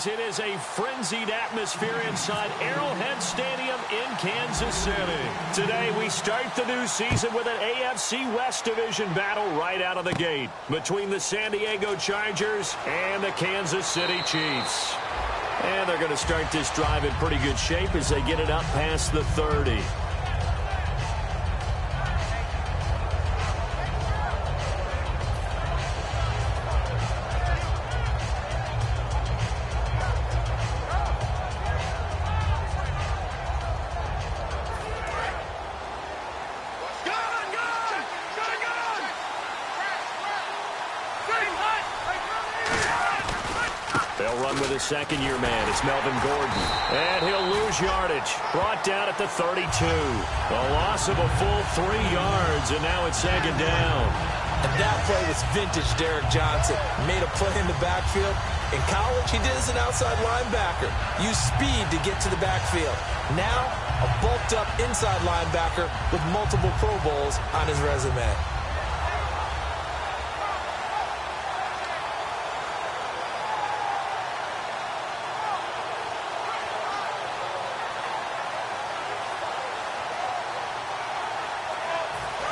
Fans, it is a frenzied atmosphere inside Arrowhead Stadium in Kansas City. Today, we start the new season with an AFC West Division battle right out of the gate between the San Diego Chargers and the Kansas City Chiefs. And they're going to start this drive in pretty good shape as they get it up past the 30. They'll run with a second-year man. It's Melvin Gordon. And he'll lose yardage. Brought down at the 32. A loss of a full 3 yards, and now it's second down. And that play was vintage Derek Johnson. Made a play in the backfield. In college, he did as an outside linebacker. Used speed to get to the backfield. Now, a bulked-up inside linebacker with multiple Pro Bowls on his resume.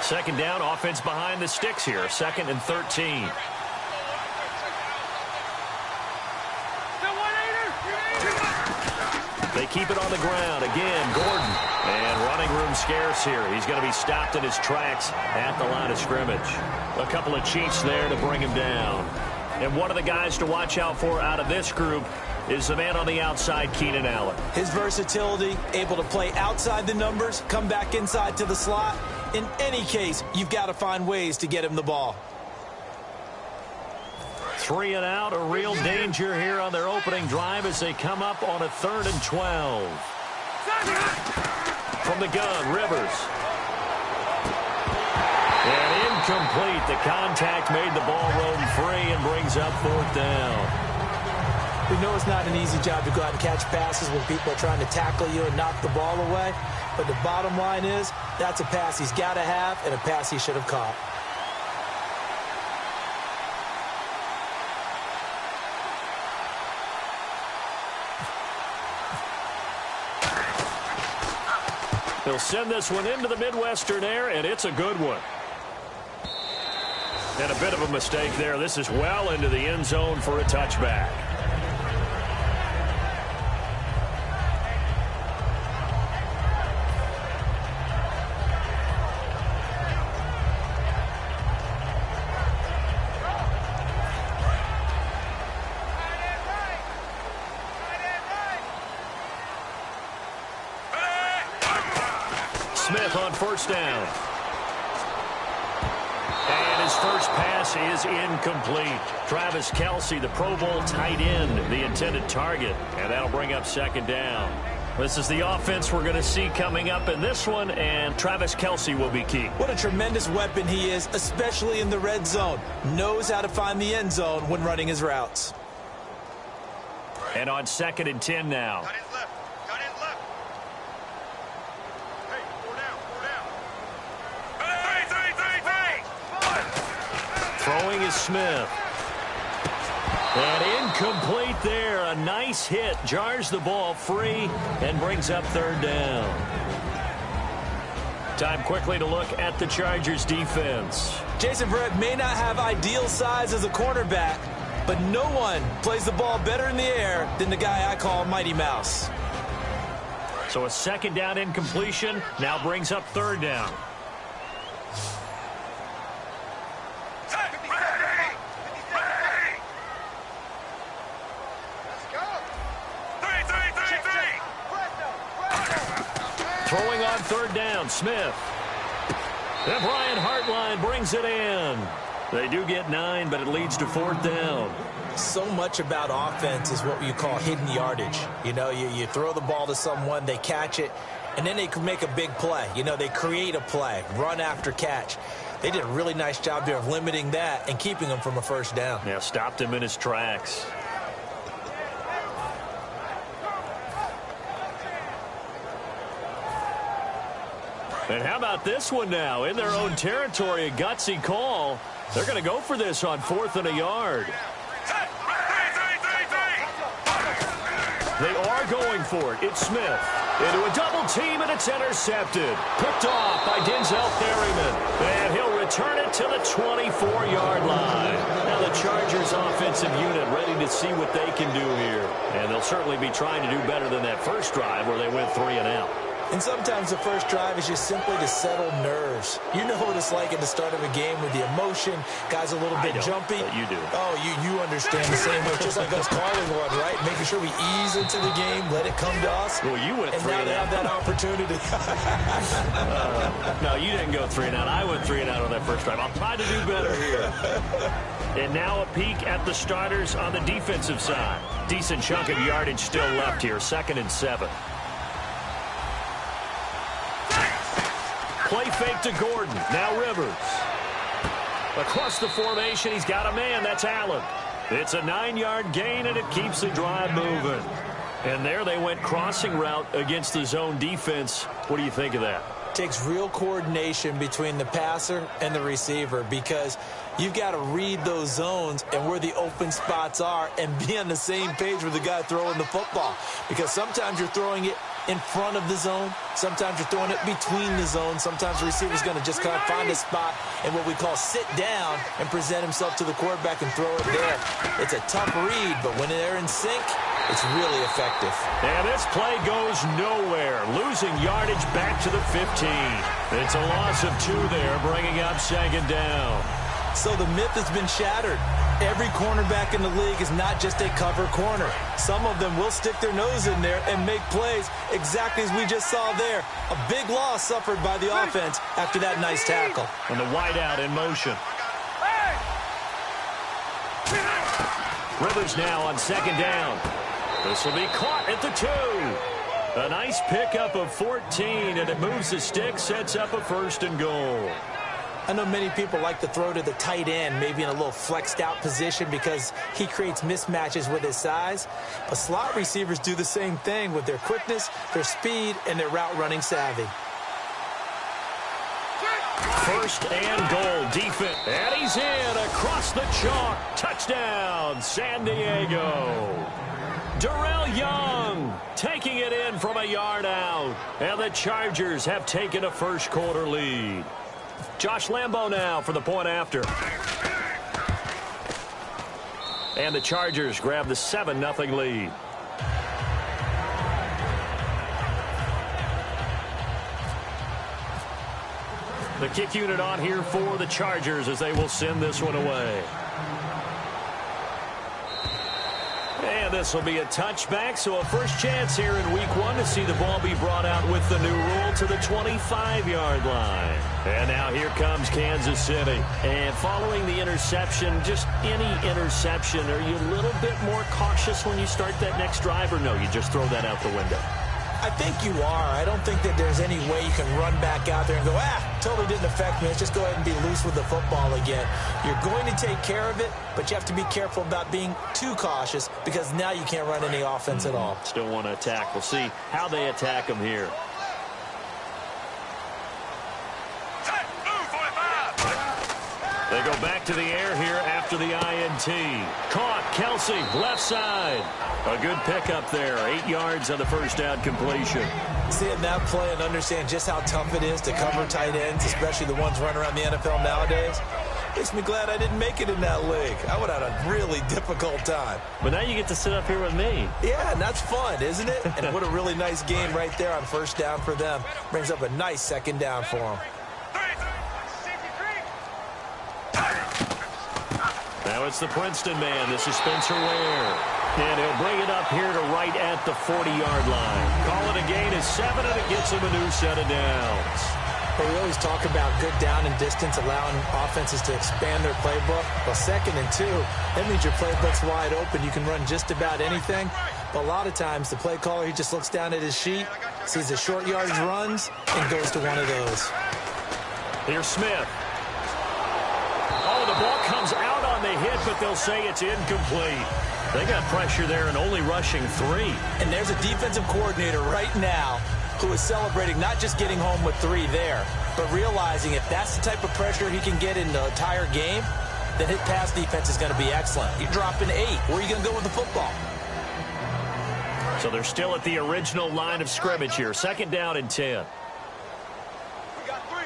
Second down, offense behind the sticks here. 2nd and 13. They keep it on the ground. Again, Gordon. And running room scarce here. He's going to be stopped in his tracks at the line of scrimmage. A couple of Chiefs there to bring him down. And one of the guys to watch out for out of this group is the man on the outside, Keenan Allen. His versatility, able to play outside the numbers, come back inside to the slot. In any case, you've got to find ways to get him the ball. 3 and out, a real danger here on their opening drive as they come up on a 3rd and 12. From the gun, Rivers. And incomplete. The contact made the ball roam free and brings up 4th down. We know it's not an easy job to go out and catch passes when people are trying to tackle you and knock the ball away. But the bottom line is, that's a pass he's got to have and a pass he should have caught. They'll send this one into the Midwestern air, and it's a good one. And a bit of a mistake there. This is well into the end zone for a touchback. Smith on 1st down. And his first pass is incomplete. Travis Kelce, the Pro Bowl tight end, the intended target. And that'll bring up 2nd down. This is the offense we're going to see coming up in this one, and Travis Kelce will be key. What a tremendous weapon he is, especially in the red zone. Knows how to find the end zone when running his routes. And on 2nd and 10 now. Throwing is Smith. And incomplete there. A nice hit. Jars the ball free and brings up 3rd down. Time quickly to look at the Chargers defense. Jason Verrett may not have ideal size as a cornerback, but no one plays the ball better in the air than the guy I call Mighty Mouse. So a 2nd down incompletion now brings up 3rd down. Throwing on 3rd down, Smith. And Brian Hartline brings it in. They do get 9, but it leads to 4th down. So much about offense is what you call hidden yardage. You know, you throw the ball to someone, they catch it, and then they can make a big play. You know, they create a play, run after catch. They did a really nice job there of limiting that and keeping him from a 1st down. Yeah, stopped him in his tracks. And how about this one now? In their own territory, a gutsy call. They're going to go for this on 4th and a yard. They are going for it. It's Smith. Into a double team, and it's intercepted. Picked off by Denzel Ferryman. And he'll return it to the 24-yard line. Now the Chargers offensive unit ready to see what they can do here. And they'll certainly be trying to do better than that first drive where they went 3 and out. And sometimes the first drive is just simply to settle nerves. You know what it's like at the start of a game with the emotion. Guys a little bit jumpy. But you do. Oh, you understand the same way. Just like us calling one, right? Making sure we ease into the game, let it come to us. Well, you went 3 and out. And now they have that opportunity. No, you didn't go 3 and out. I went 3 and out on that first drive. I'll try to do better here. And now a peek at the starters on the defensive side. Decent chunk of yardage still left here. 2nd and 7. Play fake to Gordon. Now Rivers. Across the formation, he's got a man. That's Allen. It's a 9-yard gain, and it keeps the drive moving. And there they went crossing route against the zone defense. What do you think of that? Takes real coordination between the passer and the receiver because you've got to read those zones and where the open spots are and be on the same page with the guy throwing the football. Because sometimes you're throwing it in front of the zone. Sometimes you're throwing it between the zones. Sometimes the receiver's going to just kind of find a spot and what we call sit down and present himself to the quarterback and throw it there. It's a tough read, but when they're in sync, it's really effective. And this play goes nowhere. Losing yardage back to the 15. It's a loss of 2 there, bringing up 2nd down. So the myth has been shattered. Every cornerback in the league is not just a cover corner. Some of them will stick their nose in there and make plays exactly as we just saw there. A big loss suffered by the offense after that nice tackle. And the wideout in motion. Rivers now on 2nd down. This will be caught at the 2. A nice pickup of 14, and it moves the stick, sets up a 1st and goal. I know many people like to throw to the tight end, maybe in a little flexed out position because he creates mismatches with his size. But slot receivers do the same thing with their quickness, their speed, and their route running savvy. 1st and goal, defense. And he's in across the chalk. Touchdown, San Diego. Darrell Young taking it in from a yard out. And the Chargers have taken a first quarter lead. Josh Lambo now for the point after. And the Chargers grab the 7-0 lead. The kick unit on here for the Chargers as they will send this one away. And this will be a touchback, so a first chance here in week 1 to see the ball be brought out with the new rule to the 25-yard line. And now here comes Kansas City. And following the interception, just any interception, are you a little bit more cautious when you start that next drive, or no, you just throw that out the window? I think you are. I don't think that there's any way you can run back out there and go, totally didn't affect me. Let's just go ahead and be loose with the football again. You're going to take care of it, but you have to be careful about being too cautious because now you can't run any offense at all. Still want to attack. We'll see how they attack them here. They go back to the air here after the INT. Caught, Kelsey, left side. A good pickup there. 8 yards on the first down completion. Seeing that play and understand just how tough it is to cover tight ends, especially the ones running around the NFL nowadays, makes me glad I didn't make it in that league. I would have had a really difficult time. But now you get to sit up here with me. Yeah, and that's fun, isn't it? And what a really nice game right there on first down for them. Brings up a nice 2nd down for them. Now it's the Princeton man. This is Spencer Ware. And he'll bring it up here to right at the 40-yard line. Call it a gain of 7, and it gets him a new set of downs. Well, we always talk about good down and distance, allowing offenses to expand their playbook. Well, 2nd and 2, that means your playbook's wide open. You can run just about anything. But a lot of times, the play caller, he just looks down at his sheet, sees the short yardage runs, and goes to one of those. Here's Smith. Oh, the ball comes out on the hit, but they'll say it's incomplete. They got pressure there and only rushing 3. And there's a defensive coordinator right now who is celebrating not just getting home with 3 there, but realizing if that's the type of pressure he can get in the entire game, then his pass defense is going to be excellent. You're dropping 8. Where are you going to go with the football? So they're still at the original line of scrimmage here. 2nd down and 10. We got three,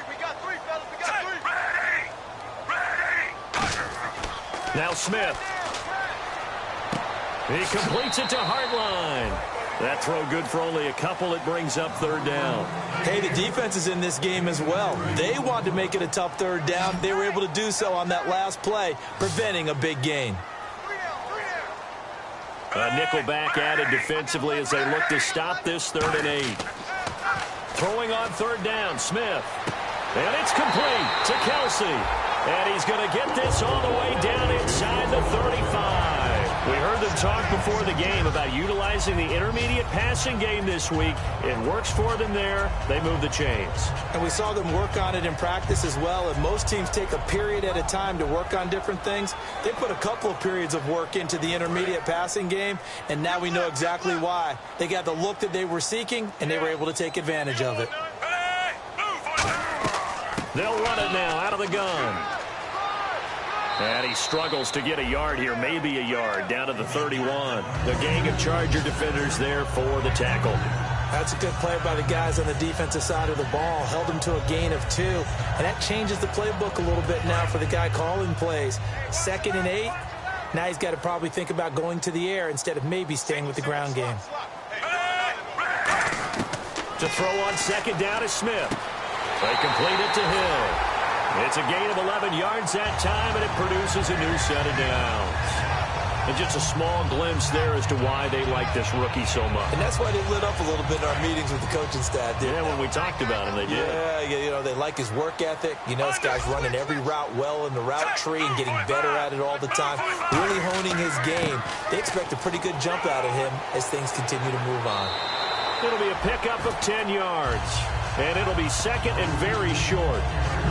fellas. We got three. Ready. Now Smith. He completes it to Hartline. That throw good for only a couple. It brings up 3rd down. Hey, the defense is in this game as well. They wanted to make it a tough 3rd down. They were able to do so on that last play, preventing a big gain. A nickel back added defensively as they look to stop this 3rd and 8. Throwing on 3rd down, Smith. And it's complete to Kelsey. And he's going to get this all the way down inside the 35. We heard them talk before the game about utilizing the intermediate passing game this week. It works for them there. They move the chains. And we saw them work on it in practice as well. And most teams take a period at a time to work on different things. They put a couple of periods of work into the intermediate passing game, and now we know exactly why. They got the look that they were seeking, and they were able to take advantage of it. They'll run it now out of the gun. And he struggles to get a yard here, maybe a yard, down to the 31. The gang of Charger defenders there for the tackle. That's a good play by the guys on the defensive side of the ball. Held them to a gain of 2. And that changes the playbook a little bit now for the guy calling plays. 2nd and 8. Now he's got to probably think about going to the air instead of maybe staying with the ground game. To throw on 2nd down is Smith. They complete it to Hill. It's a gain of 11 yards that time, and it produces a new set of downs. And just a small glimpse there as to why they like this rookie so much. And that's why they lit up a little bit in our meetings with the coaching staff. Yeah, when we talked about him, they did. Yeah, you know, they like his work ethic. You know, this guy's running every route well in the route tree and getting better at it all the time, really honing his game. They expect a pretty good jump out of him as things continue to move on. It'll be a pickup of 10 yards. And it'll be 2nd and very short.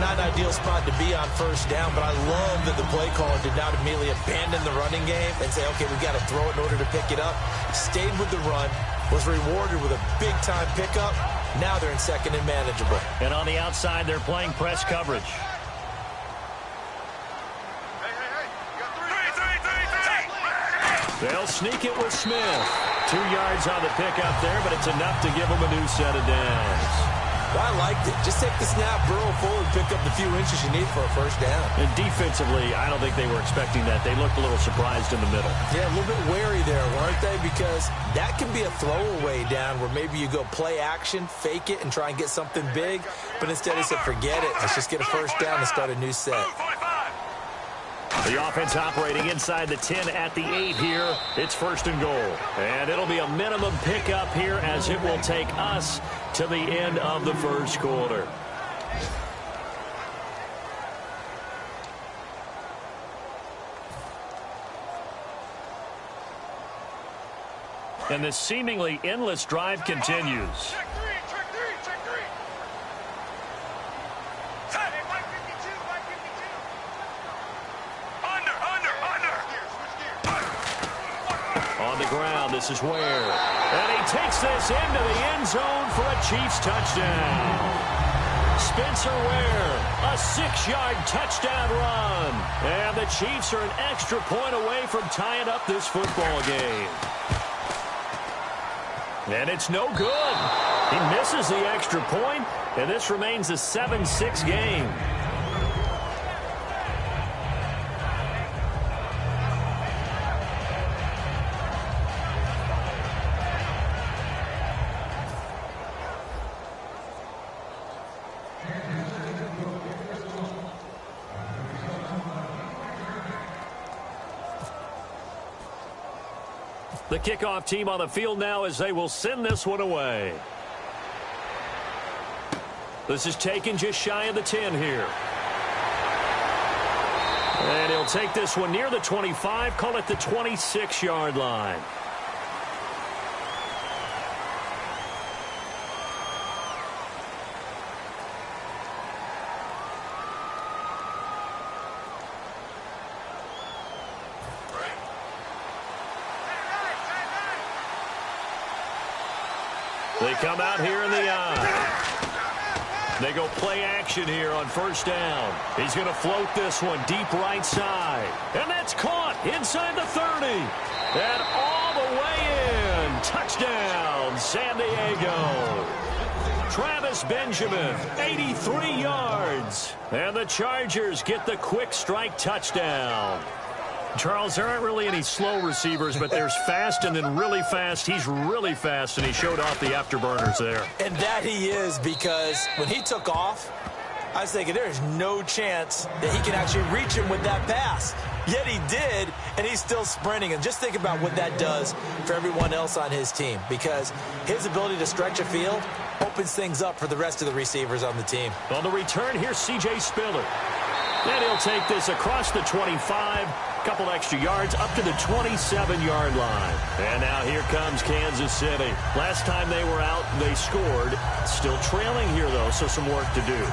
Not an ideal spot to be on 1st down, but I love that the play caller did not immediately abandon the running game and say, okay, we've got to throw it in order to pick it up. Stayed with the run, was rewarded with a big-time pickup. Now they're in 2nd and manageable. And on the outside, they're playing press coverage. They'll sneak it with Smith. 2 yards on the pickup there, but it's enough to give them a new set of downs. Well, I liked it. Just take the snap, burrow forward, pick up the few inches you need for a 1st down. And defensively, I don't think they were expecting that. They looked a little surprised in the middle. Yeah, a little bit wary there, weren't they? Because that can be a throwaway down where maybe you go play action, fake it, and try and get something big. But instead they said, forget it. Let's just get a 1st down and start a new set. The offense operating inside the 10 at the 8 here. It's 1st and goal. And it'll be a minimum pickup here as it will take us to the end of the 1st quarter. And this seemingly endless drive continues. This is Ware. And he takes this into the end zone for a Chiefs touchdown. Spencer Ware, a 6-yard touchdown run. And the Chiefs are an extra point away from tying up this football game. And it's no good. He misses the extra point, and this remains a 7-6 game. The kickoff team on the field now as they will send this one away. This is taken just shy of the 10 here. And he'll take this one near the 25, call it the 26-yard line. They come out here in the eye. They go play action here on 1st down. He's going to float this one deep right side. And that's caught inside the 30. And all the way in. Touchdown. Touchdown, San Diego. Travis Benjamin, 83 yards. And the Chargers get the quick strike touchdown. Charles, there aren't really any slow receivers, but there's fast and then really fast. He's really fast, and he showed off the afterburners there. And that he is, because when he took off, I was thinking there's no chance that he can actually reach him with that pass. Yet he did, and he's still sprinting. And just think about what that does for everyone else on his team, because his ability to stretch a field opens things up for the rest of the receivers on the team. On the return, here's C.J. Spiller. And he'll take this across the 25, couple extra yards, up to the 27-yard line. And now here comes Kansas City. Last time they were out, they scored. Still trailing here, though, so some work to do.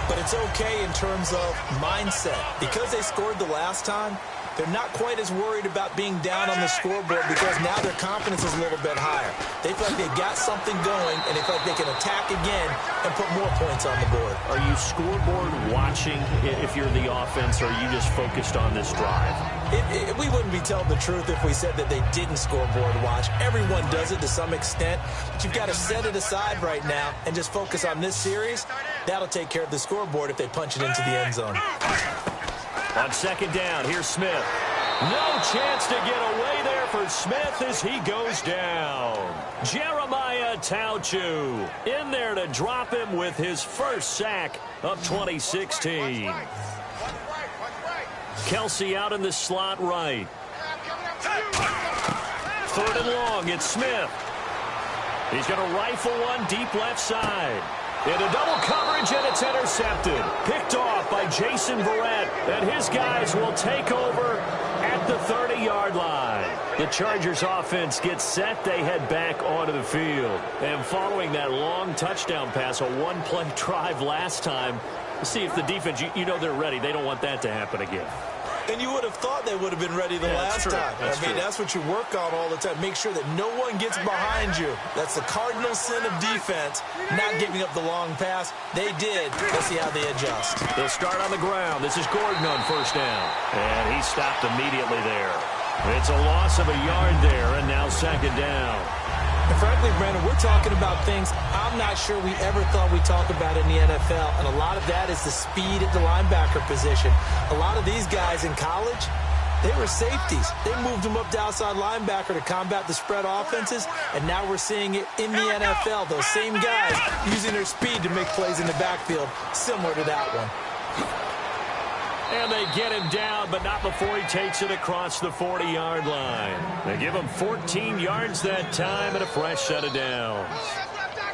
But it's okay in terms of mindset. Because they scored the last time, they're not quite as worried about being down on the scoreboard, because now their confidence is a little bit higher. They feel like they've got something going, and they feel like they can attack again and put more points on the board. Are you scoreboard watching if you're the offense, or are you just focused on this drive? We wouldn't be telling the truth if we said that they didn't scoreboard watch. Everyone does it to some extent, but you've got to set it aside right now and just focus on this series. That'll take care of the scoreboard if they punch it into the end zone. On second down, here's Smith. No chance to get away there for Smith as he goes down. Jeremiah Tauchu in there to drop him with his first sack of 2016. Kelsey out in the slot right. Third and long, it's Smith. He's going to rifle one deep left side. Into double coverage, and it's intercepted. Picked off by Jason Verrett, and his guys will take over at the 30-yard line. The Chargers offense gets set. They head back onto the field. And following that long touchdown pass, a one-play drive last time, we'll see if the defense, you know they're ready. They don't want that to happen again. And you would have thought they would have been ready the last time. That's what you work on all the time. Make sure that no one gets behind you. That's the cardinal sin of defense, not giving up the long pass. They did. Let's see how they adjust. They'll start on the ground. This is Gordon on first down. And he stopped immediately there. It's a loss of a yard there, and now second down. And frankly, Brandon, we're talking about things I'm not sure we ever thought we'd talk about in the NFL. And a lot of that is the speed at the linebacker position. A lot of these guys in college, they were safeties. They moved them up to outside linebacker to combat the spread offenses. And now we're seeing it in the NFL. Those same guys using their speed to make plays in the backfield, similar to that one. And they get him down, but not before he takes it across the 40-yard line. They give him 14 yards that time and a fresh set of downs.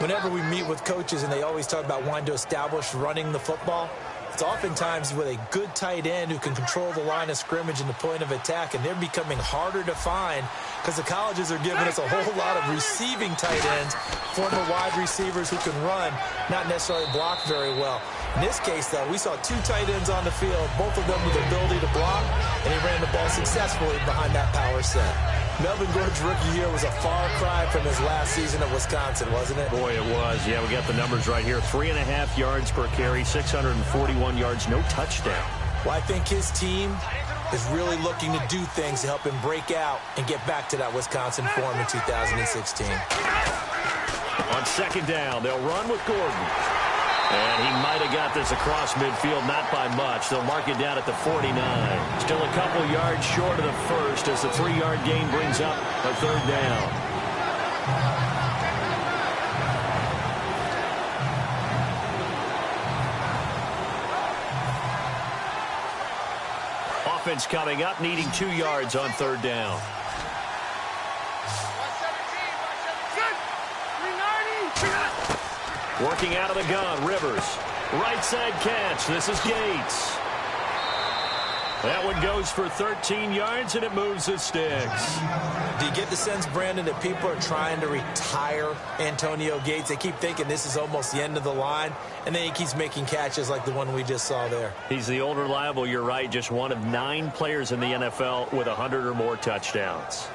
Whenever we meet with coaches and they always talk about wanting to establish running the football, it's oftentimes with a good tight end who can control the line of scrimmage and the point of attack, and they're becoming harder to find because the colleges are giving us a whole lot of receiving tight ends, former wide receivers who can run, not necessarily block very well. In this case, though, we saw two tight ends on the field, both of them with the ability to block, and he ran the ball successfully behind that power set. Melvin Gordon's rookie year was a far cry from his last season at Wisconsin, wasn't it? Boy, it was. Yeah, we got the numbers right here. 3.5 yards per carry, 641 yards, no touchdown. Well, I think his team is really looking to do things to help him break out and get back to that Wisconsin form in 2016. On second down, they'll run with Gordon. And he might have got this across midfield, not by much. They'll mark it down at the 49. Still a couple yards short of the first as the 3-yard gain brings up a third down. Offense coming up, needing 2 yards on third down. Working out of the gun, Rivers. Right side catch. This is Gates. That one goes for 13 yards, and it moves the sticks. Do you get the sense, Brandon, that people are trying to retire Antonio Gates? They keep thinking this is almost the end of the line, and then he keeps making catches like the one we just saw there. He's the old reliable, you're right, just one of 9 players in the NFL with 100 or more touchdowns.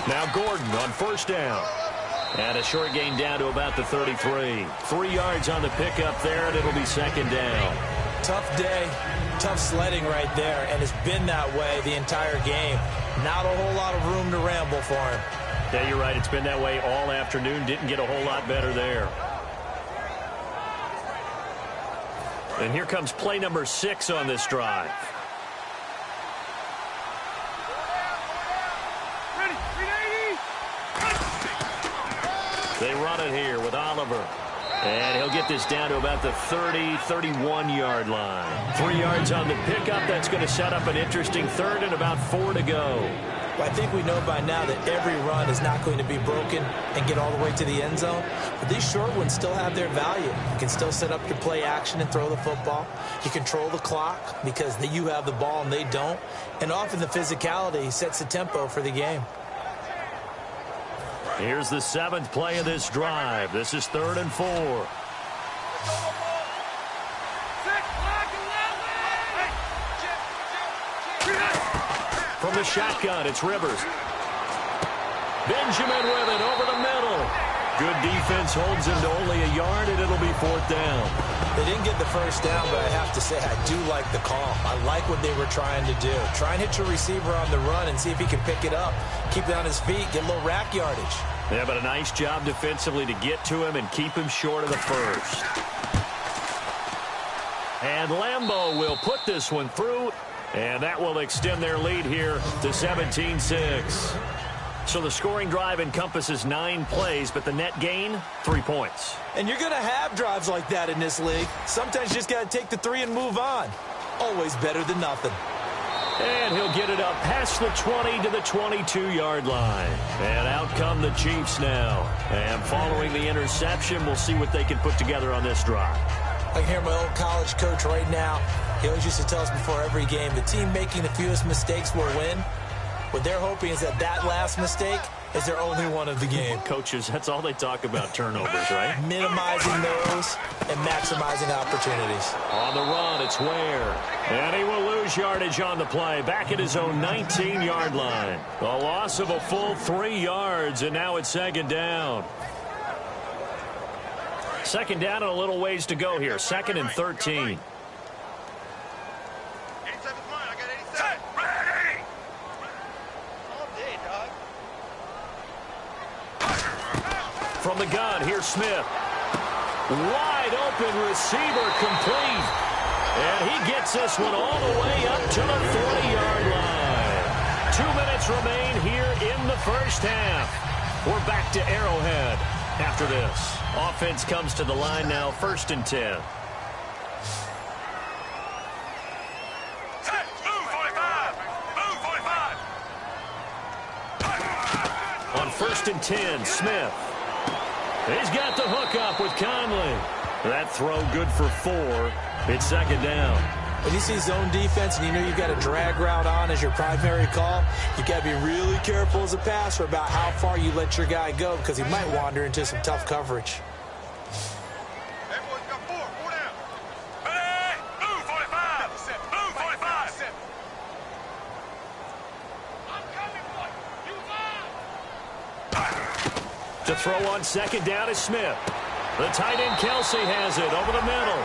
Now Gordon on first down. And a short gain down to about the 33. 3 yards on the pickup there, and it'll be second down. Tough day, tough sledding right there, and it's been that way the entire game. Not a whole lot of room to ramble for him. Yeah, you're right. It's been that way all afternoon. Didn't get a whole lot better there. And here comes play number 6 on this drive. They run it here with Oliver. And he'll get this down to about the 30, 31-yard line. 3 yards on the pickup. That's going to set up an interesting third and about 4 to go. Well, I think we know by now that every run is not going to be broken and get all the way to the end zone. But these short ones still have their value. You can still set up your play action and throw the football. You control the clock because you have the ball and they don't. And often the physicality sets the tempo for the game. Here's the 7th play of this drive. This is 3rd and 4. From the shotgun, it's Rivers. Benjamin with it over the middle. Good defense holds him to only a yard, and it'll be 4th down. They didn't get the first down, but I have to say I do like the call. I like what they were trying to do. Try and hit your receiver on the run and see if he can pick it up. Keep it on his feet, get a little rack yardage. Yeah, but a nice job defensively to get to him and keep him short of the first. And Lambeau will put this one through, and that will extend their lead here to 17-6. So the scoring drive encompasses 9 plays, but the net gain, 3 points. And you're going to have drives like that in this league. Sometimes you just got to take the 3 and move on. Always better than nothing. And he'll get it up past the 20 to the 22-yard line. And out come the Chiefs now. And following the interception, we'll see what they can put together on this drive. I can hear my old college coach right now. He always used to tell us before every game, the team making the fewest mistakes will win. What they're hoping is that last mistake is their only one of the game. Coaches, that's all they talk about, turnovers, right? Minimizing those and maximizing opportunities. On the run, it's Ware. And he will lose yardage on the play. Back at his own 19-yard line. A loss of a full 3 yards, and now it's 2nd down. 2nd down and a little ways to go here. 2nd and 13. From the gun, here's Smith. Wide open receiver complete. And he gets this one all the way up to the 40-yard line. 2 minutes remain here in the first half. We're back to Arrowhead after this. Offense comes to the line now, 1st and 10. On 1st and 10, Smith. He's got the hook up with Conley. That throw good for 4. It's 2nd down. When you see zone defense and you know you've got a drag route on as your primary call, you've got to be really careful as a passer about how far you let your guy go because he might wander into some tough coverage. Everyone's got 4 down. Hey, move 45. Move 45. I'm coming for you. To throw on 2nd down is Smith. The tight end Kelsey has it over the middle.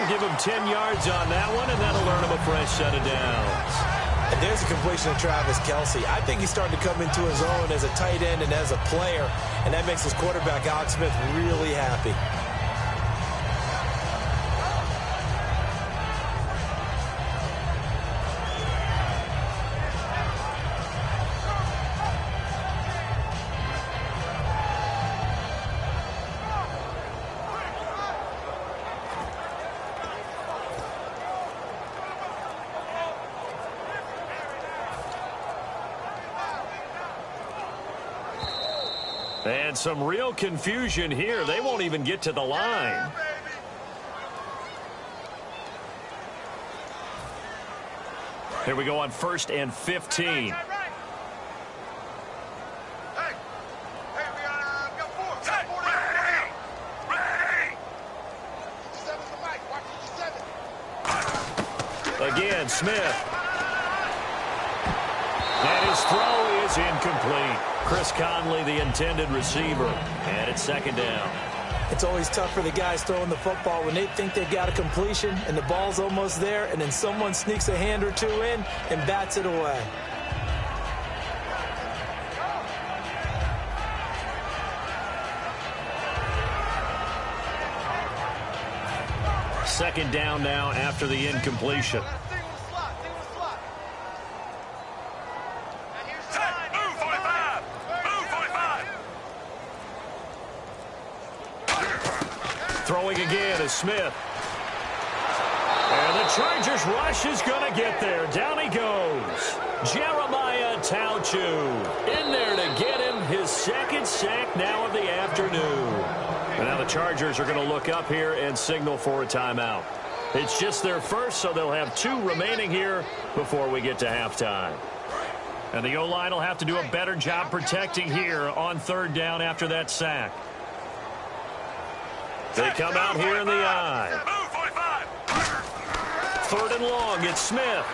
Give him 10 yards on that one, and that'll earn him a fresh set of downs. And there's a completion of Travis Kelsey. I think he's starting to come into his own as a tight end and as a player, and that makes his quarterback, Alex Smith, really happy. And some real confusion here. They won't even get to the line. Here we go on 1st and 15. Again, Smith. And his throw is is incomplete. Chris Conley, the intended receiver. And it's second down. It's always tough for the guys throwing the football when they think they've got a completion and the ball's almost there, and then someone sneaks a hand or two in and bats it away. Second down now after the incompletion. Throwing again is Smith. And the Chargers rush is going to get there. Down he goes. Jeremiah Tauchu in there to get him his second sack now of the afternoon. And now the Chargers are going to look up here and signal for a timeout. It's just their first, so they'll have 2 remaining here before we get to halftime. And the O-line will have to do a better job protecting here on third down after that sack. They come out here in the eye. Third and long, it's Smith.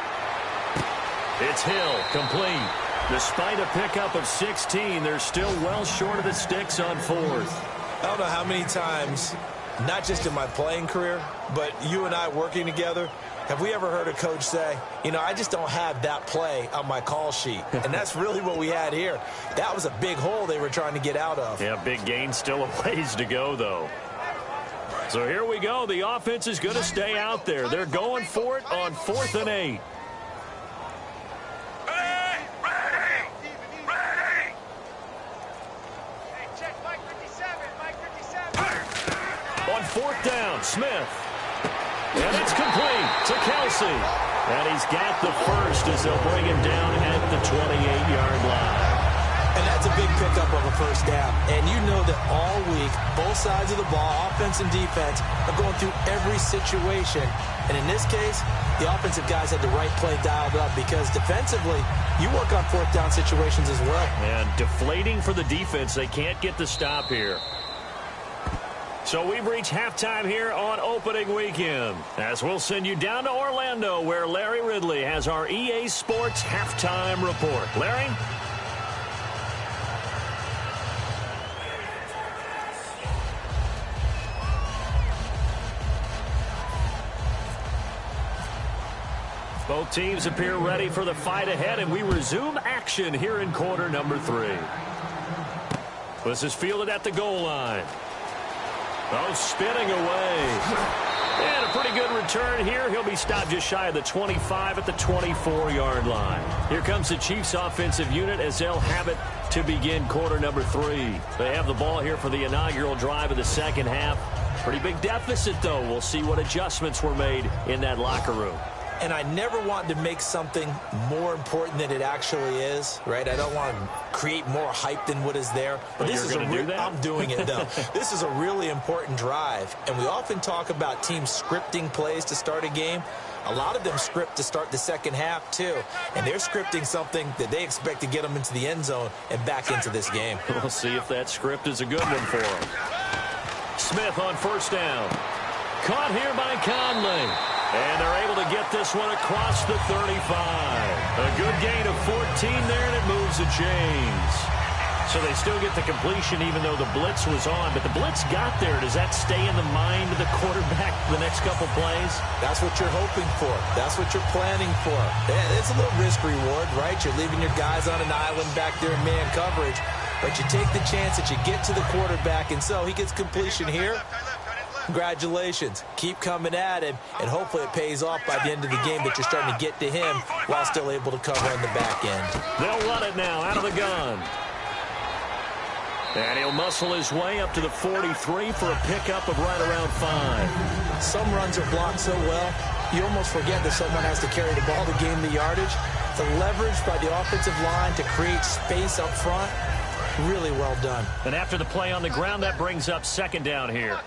It's Hill, complete. Despite a pickup of 16, they're still well short of the sticks on fourth. I don't know how many times, not just in my playing career, but you and I working together, have we ever heard a coach say, you know, I just don't have that play on my call sheet. And that's really what we had here. That was a big hole they were trying to get out of. Yeah, big gain, still a ways to go, though. So here we go. The offense is going to stay out there. They're going for it on 4th and 8. On 4th down, Smith. And it's complete to Kelsey. And he's got the first as they'll bring him down at the 28-yard line. And that's a big pickup of a first down. And you know that all week, both sides of the ball, offense and defense, are going through every situation. And in this case, the offensive guys had the right play dialed up because defensively, you work on 4th down situations as well. And deflating for the defense. They can't get the stop here. So we've reached halftime here on opening weekend, as we'll send you down to Orlando, where Larry Ridley has our EA Sports halftime report. Larry? Both teams appear ready for the fight ahead, and we resume action here in quarter number 3. This is fielded at the goal line. Oh, spinning away. And a pretty good return here. He'll be stopped just shy of the 25 at the 24-yard line. Here comes the Chiefs offensive unit as they'll have it to begin quarter number 3. They have the ball here for the inaugural drive of the second half. Pretty big deficit, though. We'll see what adjustments were made in that locker room. And I never want to make something more important than it actually is, right? I don't want to create more hype than what is there. But this is I'm doing it, though. This is a really important drive. And we often talk about teams scripting plays to start a game. A lot of them script to start the second half, too. And they're scripting something that they expect to get them into the end zone and back into this game. We'll see if that script is a good one for them. Smith on first down. Caught here by Conley. And they're able to get this one across the 35. A good gain of 14 there, and it moves the chains. So they still get the completion even though the blitz was on. But the blitz got there. Does that stay in the mind of the quarterback the next couple plays? That's what you're hoping for. That's what you're planning for. It's a little risk-reward, right? You're leaving your guys on an island back there in man coverage. But you take the chance that you get to the quarterback, and so he gets completion here. Congratulations. Keep coming at him, and hopefully it pays off by the end of the game that you're starting to get to him while still able to cover on the back end. They'll run it now out of the gun. And he'll muscle his way up to the 43 for a pickup of right around 5. Some runs are blocked so well, you almost forget that someone has to carry the ball to gain the yardage. The leverage by the offensive line to create space up front, really well done. And after the play on the ground, that brings up second down here.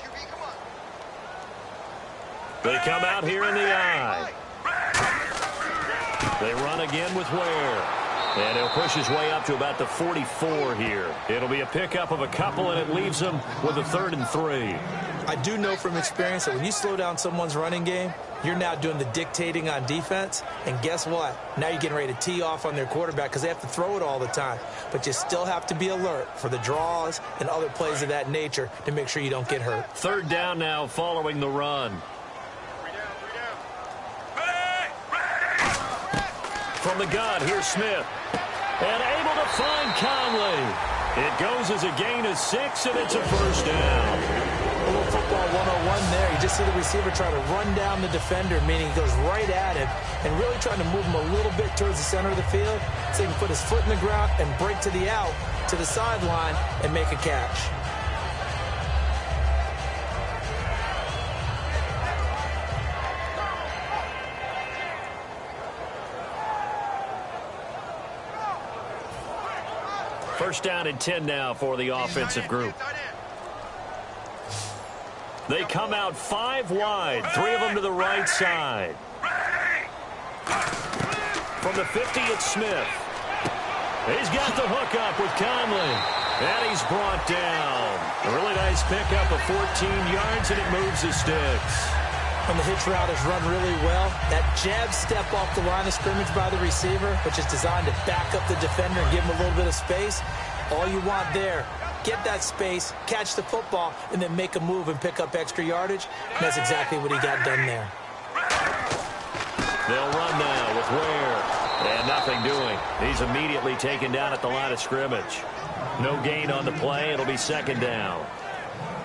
They come out here in the eye. They run again with Ware. And he'll push his way up to about the 44 here. It'll be a pickup of a couple, and it leaves them with a 3rd and 3. I do know from experience that when you slow down someone's running game, you're now doing the dictating on defense, and guess what? Now you're getting ready to tee off on their quarterback because they have to throw it all the time. But you still have to be alert for the draws and other plays of that nature to make sure you don't get hurt. Third down now following the run. From the gun, here's Smith. And able to find Conley. It goes as a gain of 6, and it's a first down. A little football 101 there. You just see the receiver try to run down the defender, meaning he goes right at him and really trying to move him a little bit towards the center of the field so he can put his foot in the ground and break to the out, to the sideline, and make a catch. First down and 10 now for the offensive group. They come out 5 wide, 3 of them to the right side. From the 50, it's Smith. He's got the hook up with Conley. And he's brought down. A really nice pickup of 14 yards, and it moves the sticks. When the hitch route is run really well, that jab step off the line of scrimmage by the receiver, which is designed to back up the defender and give him a little bit of space, all you want there, get that space, catch the football, and then make a move and pick up extra yardage. And that's exactly what he got done there. They'll run now with Ware. And nothing doing. He's immediately taken down at the line of scrimmage. No gain on the play. It'll be second down.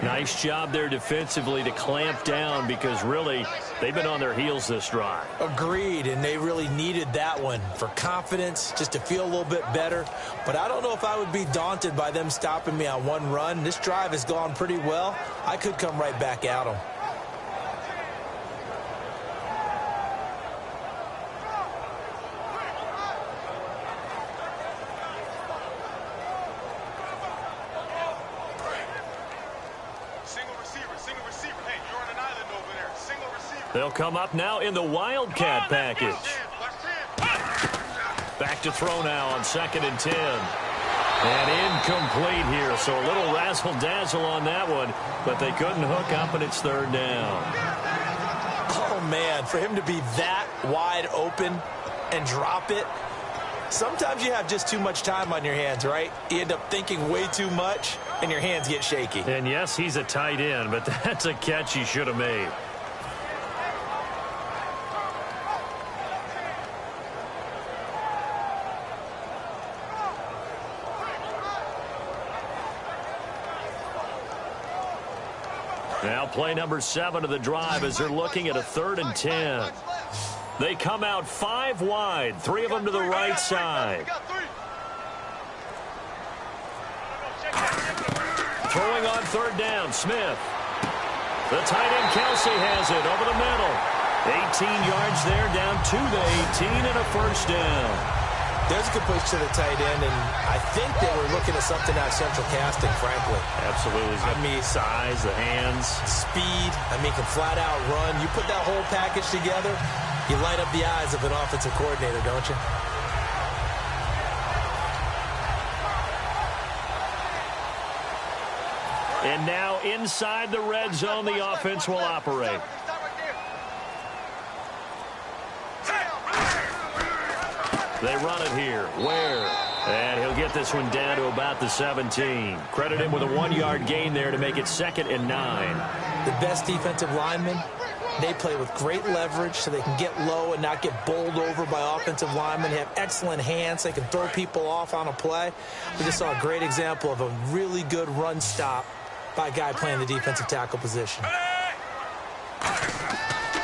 Nice job there defensively to clamp down because really they've been on their heels this drive. Agreed, and they really needed that one for confidence, just to feel a little bit better. But I don't know if I would be daunted by them stopping me on one run. This drive has gone pretty well. I could come right back at them. They'll come up now in the Wildcat package. Back to throw now on 2nd and 10. And incomplete here, so a little razzle-dazzle on that one, but they couldn't hook up, and it's 3rd down. Oh, man, for him to be that wide open and drop it, sometimes you have just too much time on your hands, right? You end up thinking way too much, and your hands get shaky. And, yes, he's a tight end, but that's a catch he should have made. Now play number 7 of the drive as they're looking at a 3rd and 10. They come out 5 wide, 3 of them to the right side. Throwing on 3rd down, Smith. The tight end Kelsey has it over the middle. 18 yards there, down to the 18 and a first down. There's a good push to the tight end, and I think they were looking at something out of central casting, frankly. Absolutely. I mean, size, the hands. Speed. I mean, can flat out run. You put that whole package together, you light up the eyes of an offensive coordinator, don't you? And now inside the red zone, the offense will operate. They run it here. Ware. And he'll get this one down to about the 17. Credit him with a 1-yard gain there to make it 2nd and 9. The best defensive linemen, they play with great leverage so they can get low and not get bowled over by offensive linemen. They have excellent hands. They can throw people off on a play. We just saw a great example of a really good run stop by a guy playing the defensive tackle position.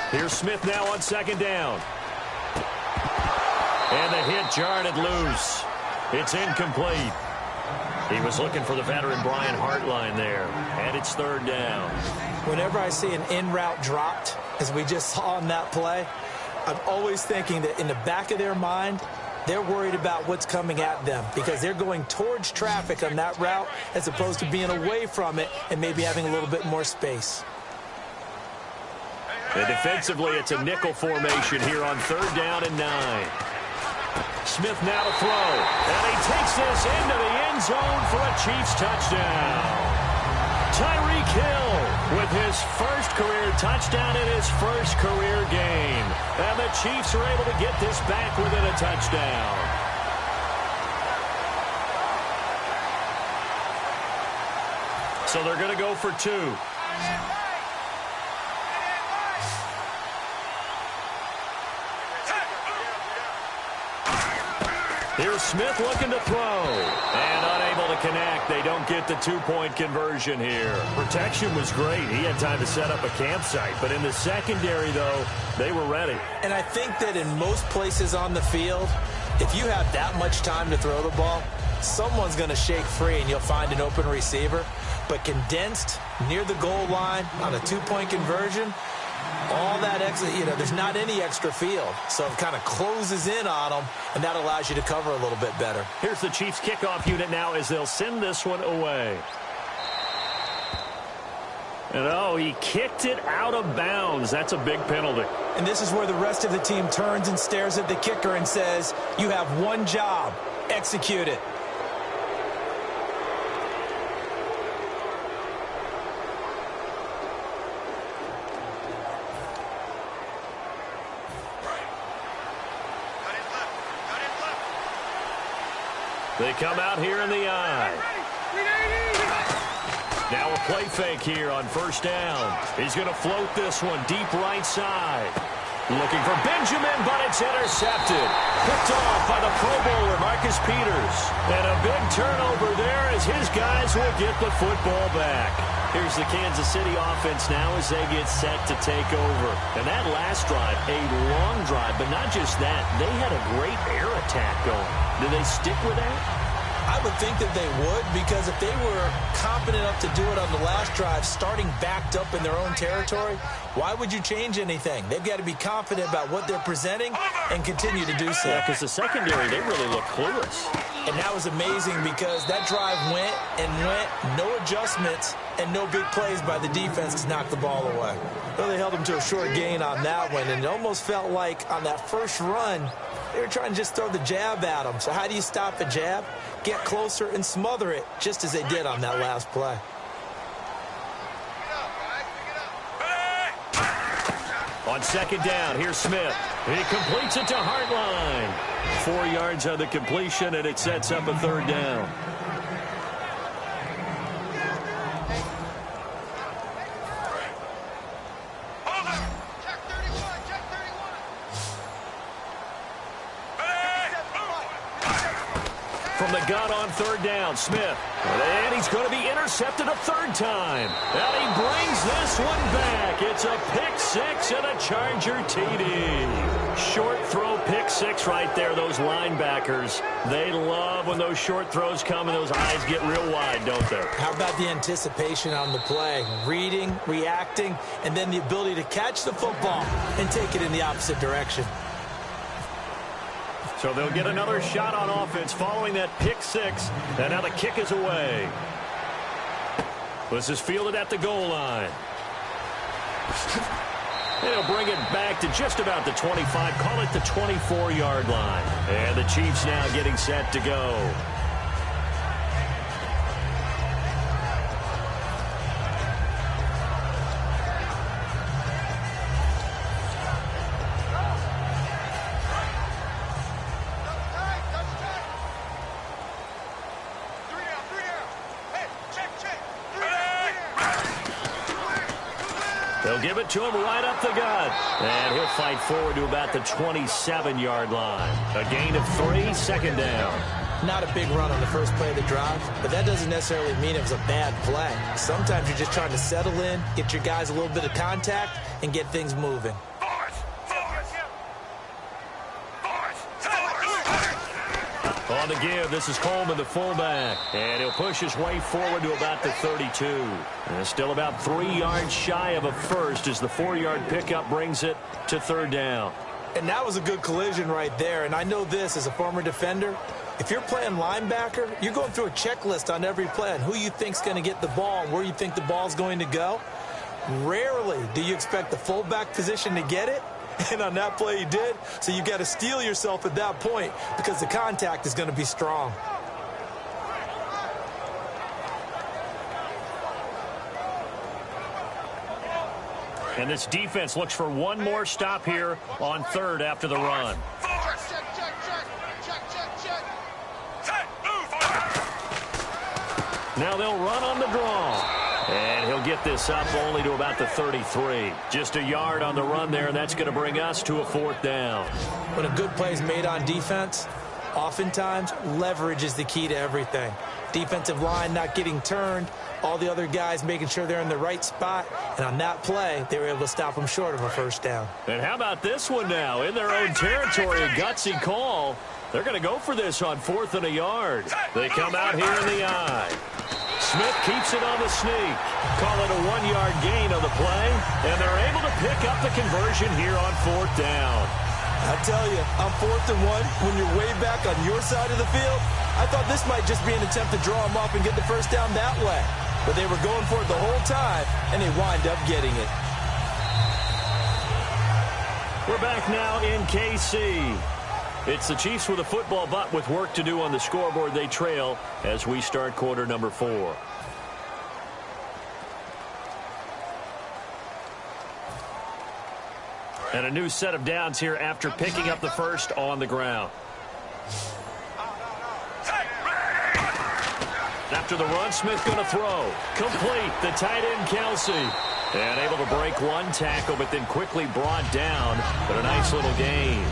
Here's Smith now on 2nd down. And the hit jarred it loose. It's incomplete. He was looking for the veteran Brian Hartline there. And it's 3rd down. Whenever I see an in-route dropped, as we just saw in that play, I'm always thinking that in the back of their mind, they're worried about what's coming at them because they're going towards traffic on that route as opposed to being away from it and maybe having a little bit more space. And defensively, it's a nickel formation here on 3rd down and 9. Smith now to throw. And he takes this into the end zone for a Chiefs touchdown. Tyreek Hill with his first career touchdown in his first career game. And the Chiefs are able to get this back within a touchdown. So they're going to go for 2. Here's Smith looking to throw. And unable to connect. They don't get the 2-point conversion here. Protection was great. He had time to set up a campsite. But in the secondary, though, they were ready. And I think that in most places on the field, if you have that much time to throw the ball, someone's going to shake free and you'll find an open receiver. But condensed near the goal line on a 2-point conversion, all that extra, there's not any extra field. So it kind of closes in on them, and that allows you to cover a little bit better. Here's the Chiefs kickoff unit now as they'll send this one away. And he kicked it out of bounds. That's a big penalty. And this is where the rest of the team turns and stares at the kicker and says, you have one job, execute it. They come out here in the eye. Now a play fake here on first down. He's going to float this one deep right side. Looking for Benjamin, but it's intercepted. Picked off by the Pro Bowler, Marcus Peters. And a big turnover there as his guys will get the football back. Here's the Kansas City offense now as they get set to take over. And that last drive, a long drive, but not just that. They had a great air attack going. Do they stick with that? I would think that they would, because if they were confident enough to do it on the last drive, starting backed up in their own territory, why would you change anything? They've got to be confident about what they're presenting and continue to do so. Yeah, because the secondary, they really look clueless. And that was amazing because that drive went and went, no adjustments, and no big plays by the defense to knock the ball away. Well, they held them to a short gain on that one, and it almost felt like on that first run, they were trying to just throw the jab at them. So how do you stop a jab? Get closer and smother it, just as they did on that last play. On second down, here's Smith. He completes it to Hartline. 4 yards on the completion, and it sets up a third down. From the gun on third down, Smith. And he's going to be intercepted a third time. And he brings this one back. It's a pick six and a Charger TD. Short throw pick six right there. Those linebackers, they love when those short throws come and those eyes get real wide, don't they? How about the anticipation on the play? Reading, reacting, and then the ability to catch the football and take it in the opposite direction. So they'll get another shot on offense following that pick six. And now the kick is away. This is fielded at the goal line. They'll bring it back to just about the 25. Call it the 24-yard line. And the Chiefs now getting set to go. They'll give it to him right up the gut. And he'll fight forward to about the 27-yard line. A gain of 3, second down. Not a big run on the first play of the drive, but that doesn't necessarily mean it was a bad play. Sometimes you're just trying to settle in, get your guys a little bit of contact, and get things moving. On the give, this is Coleman, the fullback. And he'll push his way forward to about the 32. And still about 3 yards shy of a first as the 4-yard pickup brings it to third down. And that was a good collision right there. And I know this as a former defender. If you're playing linebacker, you're going through a checklist on every play on who you think's going to get the ball and where you think the ball's going to go. Rarely do you expect the fullback position to get it. And on that play he did. So you got to steel yourself at that point because the contact is going to be strong. And this defense looks for one more stop here on third after the run. Now they'll run on the draw. And he'll get this up only to about the 33. Just a yard on the run there, and that's going to bring us to a fourth down. When a good play is made on defense, oftentimes leverage is the key to everything. Defensive line not getting turned, all the other guys making sure they're in the right spot, and on that play, they were able to stop them short of a first down. And how about this one now? In their own territory, a gutsy call. They're going to go for this on 4th and a yard. They come out here in the eye. Smith keeps it on the sneak. Call it a 1-yard gain on the play, and they're able to pick up the conversion here on 4th down. I tell you, on 4th and 1, when you're way back on your side of the field, I thought this might just be an attempt to draw them up and get the first down that way. But they were going for it the whole time, and they wind up getting it. We're back now in KC. It's the Chiefs with a football, but with work to do on the scoreboard, they trail as we start quarter number 4. And a new set of downs here after picking up the first on the ground. After the run, Smith going to throw. Complete, the tight end, Kelsey. And able to break one tackle, but then quickly brought down. But a nice little gain.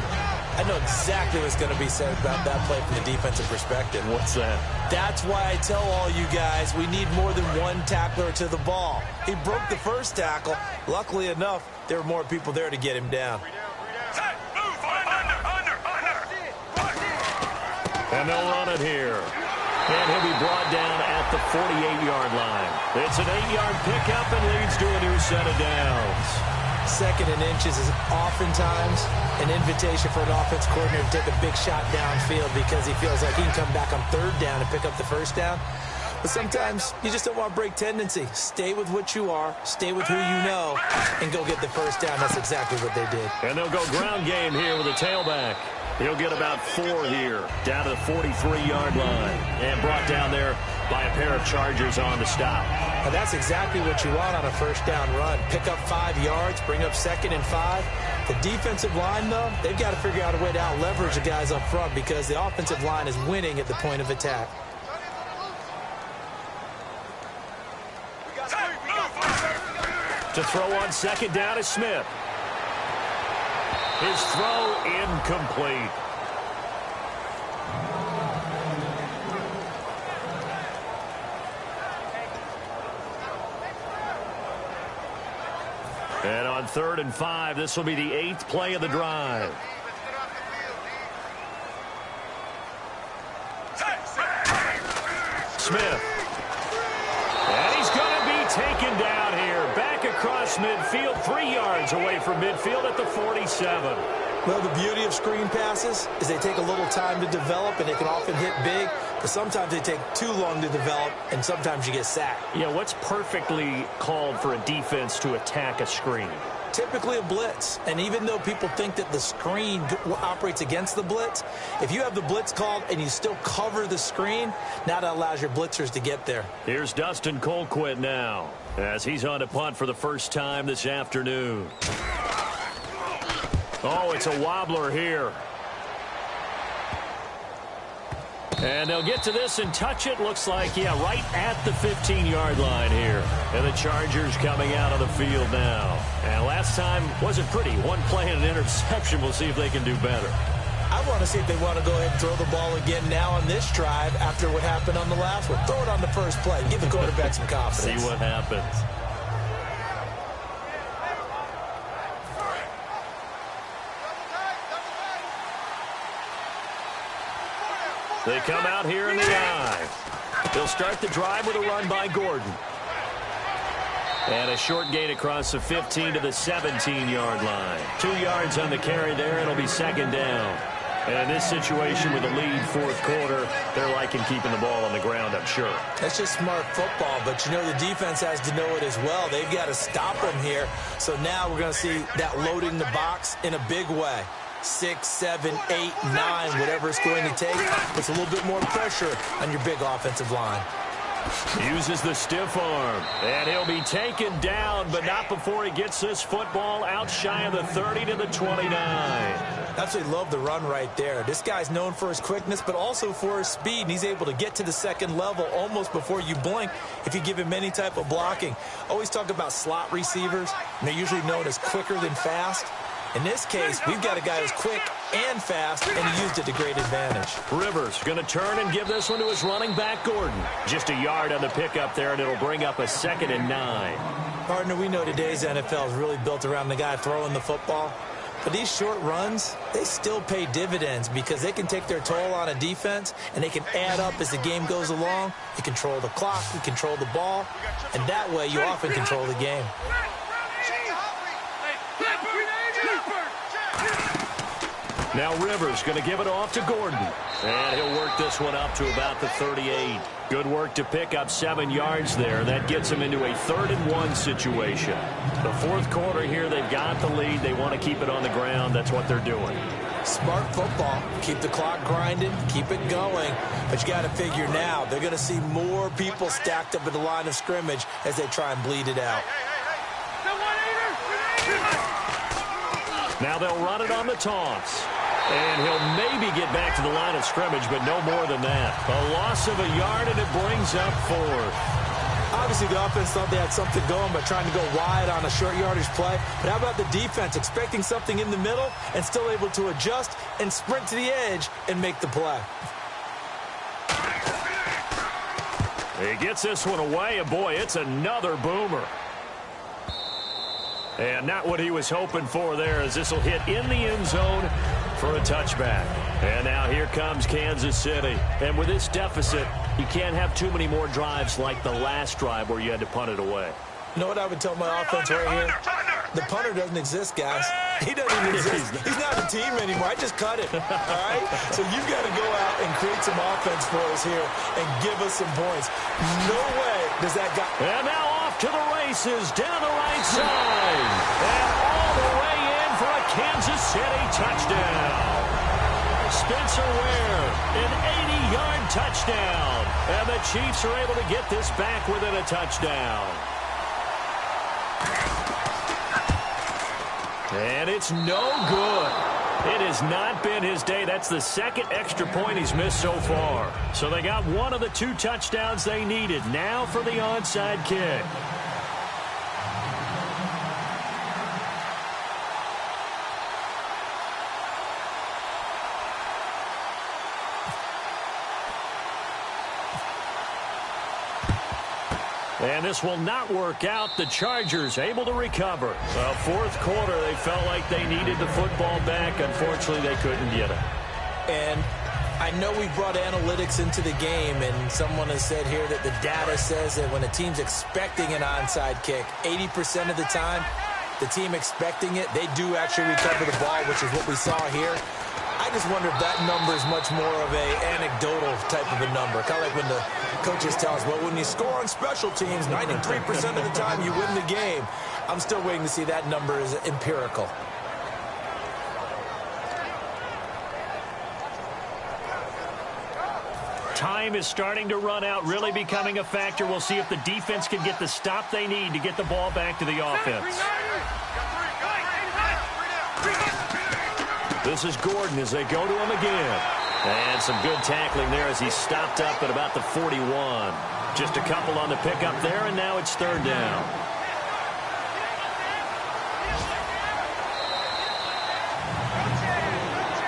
I know exactly what's going to be said about that play from the defensive perspective. What's that? That's why I tell all you guys we need more than one tackler to the ball. He broke the first tackle. Luckily enough, there were more people there to get him down. And they'll run it here. And he'll be brought down at the 48-yard line. It's an 8-yard pickup and leads to a new set of downs. 2nd and inches is oftentimes an invitation for an offense coordinator to take a big shot downfield because he feels like he can come back on 3rd down and pick up the first down. But sometimes you just don't want to break tendency. Stay with what you are, stay with who you know, and go get the first down. That's exactly what they did. And they'll go ground game here with a tailback. He'll get about 4 here, down to the 43-yard line, and brought down there by a pair of Chargers on the stop. And that's exactly what you want on a first down run. Pick up 5 yards, bring up 2nd and 5. The defensive line, though, they've got to figure out a way to out-leverage the guys up front because the offensive line is winning at the point of attack. To throw on 2nd down is Smith. His throw incomplete. And on 3rd and 5, this will be the 8th play of the drive. Smith. And he's going to be taken down here. Back across midfield, 3 yards away from midfield at the 47. Well, the beauty of screen passes is they take a little time to develop, and they can often hit big, but sometimes they take too long to develop, and sometimes you get sacked. Yeah, what's perfectly called for a defense to attack a screen? Typically a blitz, and even though people think that the screen operates against the blitz, if you have the blitz called and you still cover the screen, now that allows your blitzers to get there. Here's Dustin Colquitt now as he's on to punt for the first time this afternoon. Oh, it's a wobbler here. And they'll get to this and touch it. Looks like, yeah, right at the 15-yard line here. And the Chargers coming out of the field now. And last time wasn't pretty. One play and an interception. We'll see if they can do better. I want to see if they want to go ahead and throw the ball again now on this drive after what happened on the last one. Throw it on the first play. Give the quarterback some confidence. See what happens. They come out here in the eye. They'll start the drive with a run by Gordon. And a short gain across the 15 to the 17-yard line. 2 yards on the carry there. It'll be 2nd down. And in this situation with a lead 4th quarter, they're liking keeping the ball on the ground, I'm sure. That's just smart football, but you know the defense has to know it as well. They've got to stop them here. So now we're going to see that loading the box in a big way. 6, 7, 8, 9, whatever it's going to take. Puts a little bit more pressure on your big offensive line. Uses the stiff arm, and he'll be taken down, but not before he gets this football out shy of the 30 to the 29. Absolutely love the run right there. This guy's known for his quickness, but also for his speed, and he's able to get to the second level almost before you blink if you give him any type of blocking. Always talk about slot receivers, and they're usually known as quicker than fast. In this case, we've got a guy who's quick and fast, and he used it to great advantage. Rivers going to turn and give this one to his running back, Gordon. Just a yard on the pickup there, and it'll bring up a 2nd and 9. Partner, we know today's NFL is really built around the guy throwing the football. But these short runs, they still pay dividends because they can take their toll on a defense, and they can add up as the game goes along. You control the clock, you control the ball, and that way you often control the game. Now Rivers going to give it off to Gordon. And he'll work this one up to about the 38. Good work to pick up 7 yards there. That gets him into a 3rd and 1 situation. The fourth quarter here, they've got the lead. They want to keep it on the ground. That's what they're doing. Smart football. Keep the clock grinding. Keep it going. But you got to figure now, they're going to see more people stacked up at the line of scrimmage as they try and bleed it out. Now they'll run it on the toss. And he'll maybe get back to the line of scrimmage, but no more than that. A loss of a yard, and it brings up 4th. Obviously, the offense thought they had something going by trying to go wide on a short yardage play. But how about the defense expecting something in the middle and still able to adjust and sprint to the edge and make the play? He gets this one away, and boy, it's another boomer. And not what he was hoping for there, as this will hit in the end zone for a touchback. And now here comes Kansas City. And with this deficit, you can't have too many more drives like the last drive where you had to punt it away. You know what I would tell my offense right here? The punter doesn't exist, guys. He doesn't even exist. He's not a team anymore. I just cut it, all right? So you've got to go out and create some offense for us here and give us some points. No way does that guy... And now off to the races down the right side. And all the way in for a Kansas City touchdown. Spencer Ware, an 80-yard touchdown. And the Chiefs are able to get this back within a touchdown. And it's no good. It has not been his day. That's the 2nd extra point he's missed so far. So they got one of the 2 touchdowns they needed. Now for the onside kick. And this will not work out. The Chargers able to recover. Well, fourth quarter, they felt like they needed the football back. Unfortunately, they couldn't get it. And I know we brought analytics into the game, and someone has said here that the data says that when a team's expecting an onside kick, 80% of the time, the team expecting it, they do actually recover the ball, which is what we saw here. I just wonder if that number is much more of a anecdotal type of a number. Kind of like when the coaches tell us, well, when you score on special teams, 93% of the time you win the game. I'm still waiting to see that number is empirical. Time is starting to run out, really becoming a factor. We'll see if the defense can get the stop they need to get the ball back to the offense. This is Gordon as they go to him again. And some good tackling there as he stopped up at about the 41. Just a couple on the pickup there, and now it's 3rd down.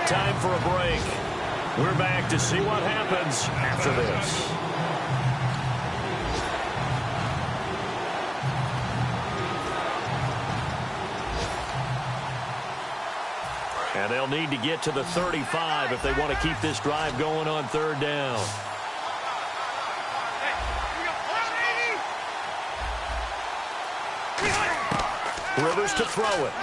Time for a break. We're back to see what happens after this. And they'll need to get to the 35 if they want to keep this drive going on 3rd down. Rivers to throw it.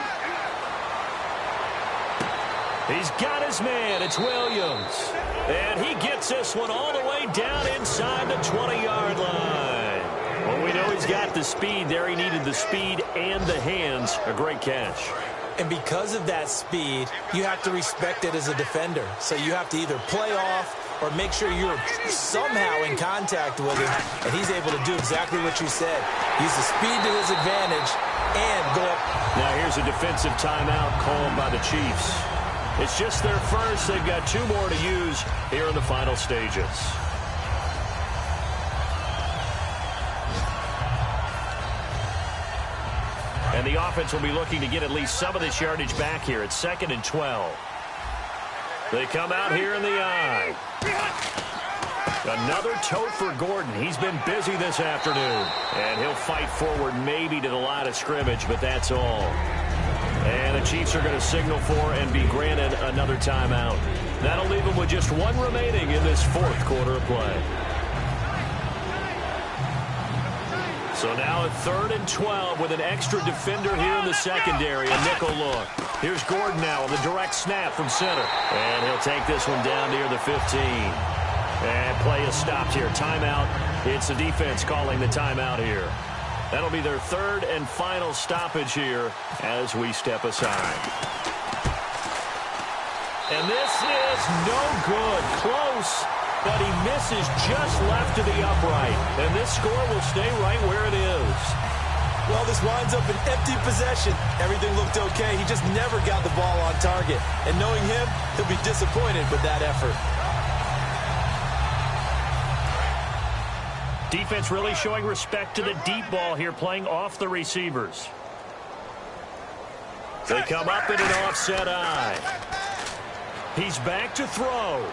He's got his man. It's Williams. And he gets this one all the way down inside the 20-yard line. Well, we know he's got the speed there. He needed the speed and the hands. A great catch. And because of that speed, you have to respect it as a defender. So you have to either play off or make sure you're somehow in contact with him. And he's able to do exactly what you said. Use the speed to his advantage and go up. Now here's a defensive timeout called by the Chiefs. It's just their first. They've got 2 more to use here in the final stages. And the offense will be looking to get at least some of this yardage back here. It's 2nd and 12. They come out here in the I. Another tote for Gordon. He's been busy this afternoon. And he'll fight forward maybe to the line of scrimmage, but that's all. And the Chiefs are going to signal for and be granted another timeout. That'll leave them with just 1 remaining in this 4th quarter of play. So now at 3rd and 12 with an extra defender here in the secondary, a nickel look. Here's Gordon now on the direct snap from center. And he'll take this one down near the 15. And play is stopped here. Timeout. It's the defense calling the timeout here. That'll be their 3rd and final stoppage here as we step aside. And this is no good. Close. But he misses just left to the upright. And this score will stay right where it is. Well, this winds up an empty possession. Everything looked okay. He just never got the ball on target. And knowing him, he'll be disappointed with that effort. Defense really showing respect to the deep ball here, playing off the receivers. They come up in an offset I. He's back to throw.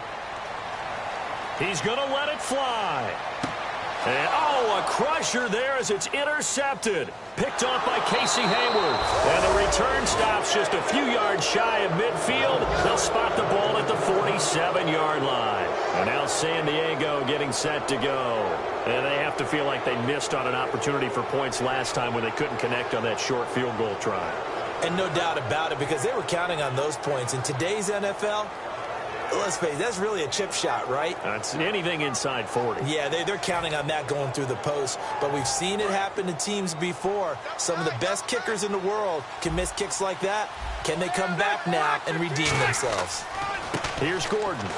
He's going to let it fly. And, oh, a crusher there as it's intercepted. Picked off by Casey Hayward. And the return stops just a few yards shy of midfield. They'll spot the ball at the 47-yard line. And now San Diego getting set to go. And they have to feel like they missed on an opportunity for points last time when they couldn't connect on that short field goal try. And no doubt about it, because they were counting on those points. In today's NFL, let's face it, that's really a chip shot, right? That's anything inside 40. Yeah, they're counting on that going through the post. But we've seen it happen to teams before. Some of the best kickers in the world can miss kicks like that. Can they come back now and redeem themselves? Here's Gordon.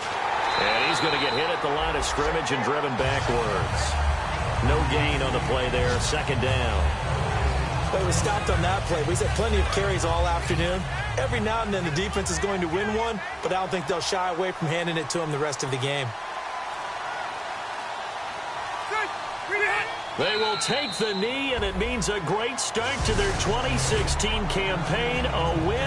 And he's going to get hit at the line of scrimmage and driven backwards. No gain on the play there. 2nd down. But he was stopped on that play. We've had plenty of carries all afternoon. Every now and then the defense is going to win one, but I don't think they'll shy away from handing it to him the rest of the game. They will take the knee, and it means a great start to their 2016 campaign, a win